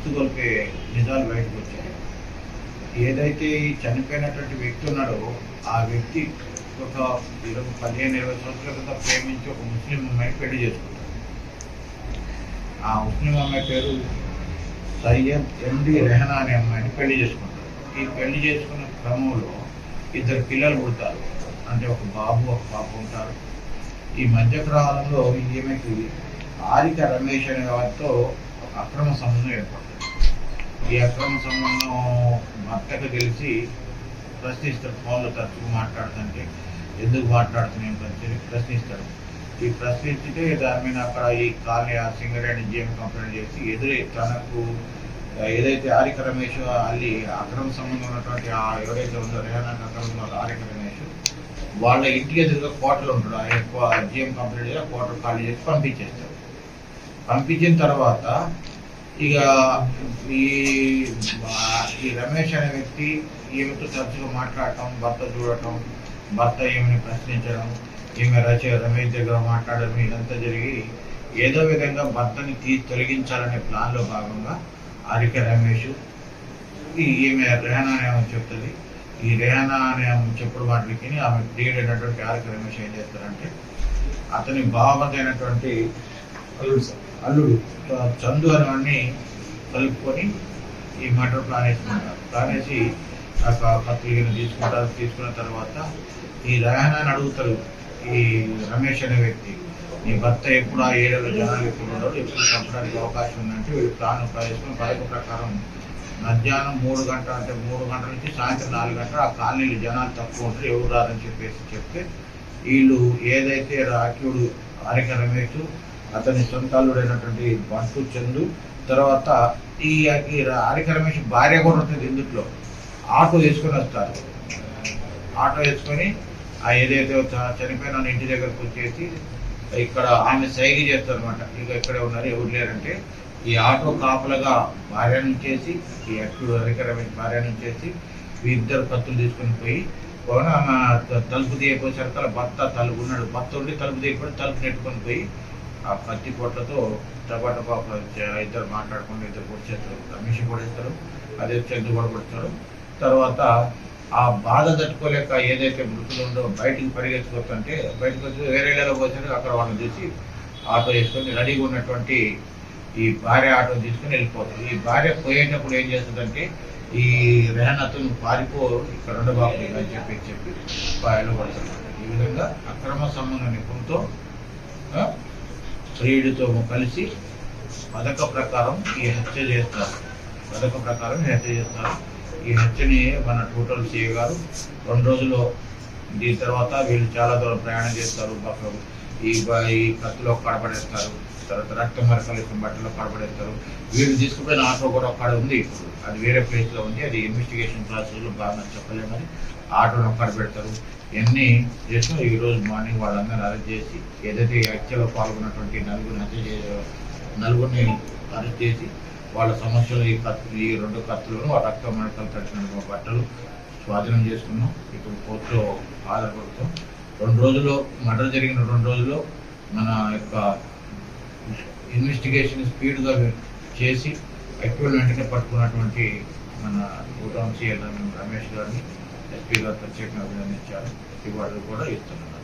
మత్తుగొల్పే నిజాలు బయటకు వచ్చాయి. ఏదైతే ఈ చనిపోయినటువంటి వ్యక్తి ఉన్నాడో ఆ వ్యక్తి ఒక 15-20 సంవత్సరాల క్రితం ప్రేమించి ఒక ముస్లిం అమ్మాయిని పెళ్లి చేసుకుంటాడు. ఆ ముస్లిం అమ్మాయి పేరు సయ్యద్ ఎండి రెహనా అనే అమ్మాయిని పెళ్లి చేసుకుంటాడు. ఈ పెళ్లి చేసుకున్న క్రమంలో 2 పిల్లలు పుడతారు. అంటే ఒక బాబు ఒక పాప ఉంటారు. ఈ మధ్యకాలంలో ఈమెకి ఆరిక రమేష్ అనే వారితో అక్రమ సంబంధం ఏర్పడుతుంది. ఈ అక్రమ సంబంధం భర్తకు తెలిసి ప్రశ్నిస్తాడు. ఫోన్లో తరచుగా మాట్లాడుతుంటే ఎందుకు మాట్లాడుతున్నాయి ప్రశ్నిస్తాడు. ఈ ప్రశ్నించితే దాని మీద అక్కడ ఈ కాలనీ సింగరేణి జీఎం కంప్లైంట్ చేసి తనకు ఏదైతే ఆరిక రమేష్ అల్లి అక్రమ సంబంధం ఉన్నటువంటి ఎవరైతే ఉందో రేహానాకి అక్రమ ఆరిక రమేష్ వాళ్ళ ఇంటికి ఎదురుగా క్వార్టర్లు ఉంటాడు. ఆ ఎక్కువ జీఎం కంప్లైంట్ చేసి క్వార్టర్ ఖాళీ చేసి పంపించేస్తాడు. పంపించిన తర్వాత ఇక ఈ రమేష్ అనే వ్యక్తి ఈమెతో తరచుగా మాట్లాడటం, భర్త చూడటం, భర్త ఈమెను ప్రశ్నించడం, ఈమె రమేష్ దగ్గర మాట్లాడడం ఇదంతా జరిగి ఏదో విధంగా భర్తని తొలగించాలనే ప్లాన్లో భాగంగా ఆరిక రమేష్ ఈమె రెహానా అనే చెప్తుంది. ఈ రెహానా అనే చెప్పుడు మాటలకి ఆమె ప్రియుడైనటువంటి ఆరిక రమేష్ ఏం చేస్తారంటే అతని భావమైనటువంటి అల్లుడు చందు అనేవాడిని కలుపుకొని ఈ మర్డర్ ప్లాన్ వేసుకుంటారు. ప్లాన్ వేసి కత్తులు తీసుకుంటారు. తీసుకున్న తర్వాత ఈ రెహానాని అడుగుతారు ఈ రమేష్ అనే వ్యక్తి, నీ భర్త ఎప్పుడు ఆ ఏరియాలో జనాలు ఎప్పుడు ఉండరు, ఎప్పుడు చంపడానికి అవకాశం ఉందంటే వీళ్ళు ప్లాన్ వేసుకుని పథక ప్రకారం మధ్యాహ్నం 3 గంటల అంటే 3 గంటల నుంచి సాయంత్రం 4 గంటలు ఆ కాలనీలు జనాలు తక్కువ ఉంటారు, ఎవరు రారని చెప్తే వీళ్ళు ఏదైతే రాఖ్యుడు ఆరిక రమేష్ అతని సొంత అల్లుడైనటువంటి బంటు చందు తర్వాత ఈ ఆరిక రమేష్ భార్య కూడా ఉంటుంది ఇందులో ఆటో వేసుకొని వస్తారు. ఆటో వేసుకొని ఆ ఏదైతే చనిపోయిన ఇంటి దగ్గరకు వచ్చేసి ఇక్కడ ఆమె సైగ చేస్తారు అనమాట. ఇక ఇక్కడే ఉన్నారు ఎవరు లేరంటే ఈ ఆటో కాపలగా భార్య నుంచేసి ఈ అక్కుడు ఆరిక రమేష్ భార్య నుంచేసి ఇద్దరు కత్తులు తీసుకొని పోయి ఆమె తలుపు తీయపోసరికల్లా భర్త తలుపు ఉన్నాడు. భర్త ఉండి తలుపు తీయకపోతే తలుపు నెట్టుకొని పోయి ఆ కత్తి పొట్లతో టపాటపా ఇద్దరు మాట్లాడుకుంటూ ఇద్దరు పొడిచేస్తారు. రమేష్ పొడిస్తారు, అదే చందు కూడా పొడుస్తారు. తర్వాత ఆ బాధ తట్టుకోలేక ఏదైతే మృతులు ఉందో బయటికి పరిగెత్తుకొస్తుంటే బయటకు వచ్చి వేరే ఏరియాలో పోతే అక్కడ వాళ్ళని చూసి ఆటో వేసుకొని రెడీగా ఉన్నటువంటి ఈ భార్య ఆటో తీసుకుని వెళ్ళిపోతుంది. ఈ భార్య పోయేటప్పుడు ఏం చేస్తుందంటే ఈ రెహనాతో పారిపో ఇక్కడ ఉండబాబు అని చెప్పి బాయలో పడుతుంది. ఈ విధంగా అక్రమ సంబంధ నిపుణులతో ప్రియుడితో కలిసి పథక ప్రకారం ఈ హత్య చేస్తారు. ఈ హత్యని మన టోటల్ సిఐ గారు 2 రోజుల్లో దీని తర్వాత వీళ్ళు చాలా దూరం ప్రయాణం చేస్తారు. ఈ కత్తిలో కడపడేస్తారు. తర్వాత రక్తం మరకలు బట్టలో కడపడేస్తారు. వీళ్ళు తీసుకుపోయిన ఆటో కూడా అక్కడ ఉంది. ఇప్పుడు అది వేరే ప్లేస్లో ఉంది. అది ఇన్వెస్టిగేషన్ ప్రాసెస్లో బాగా చెప్పలేమని ఆటోను కడపెడతారు. ఇవన్నీ చేసి ఈరోజు మార్నింగ్ వాళ్ళందరినీ అరెస్ట్ చేసి ఏదైతే ఈ హత్యలో పాల్గొన్నటువంటి నలుగురిని అరెస్ట్ చేసి వాళ్ళ సమస్యలు ఈ 2 కత్తులను రక్త మరకలు తడిచిన బట్టలు స్వాధీనం చేసుకున్నాం. ఇప్పుడు కోర్టులో హాజరుపడతాం. 2 రోజుల్లో మర్డర్ జరిగిన 2 రోజుల్లో మన యొక్క ఇన్వెస్టిగేషన్ స్పీడ్గా చేసి యాక్చువల్ వెంటనే పట్టుకున్నటువంటి మన టూటౌన్ సిఐ రమేష్ గారిని ఎస్పీ గారు ప్రత్యేకంగా అభినందించారు. ఇవాళ కూడా ఇస్తున్నాను.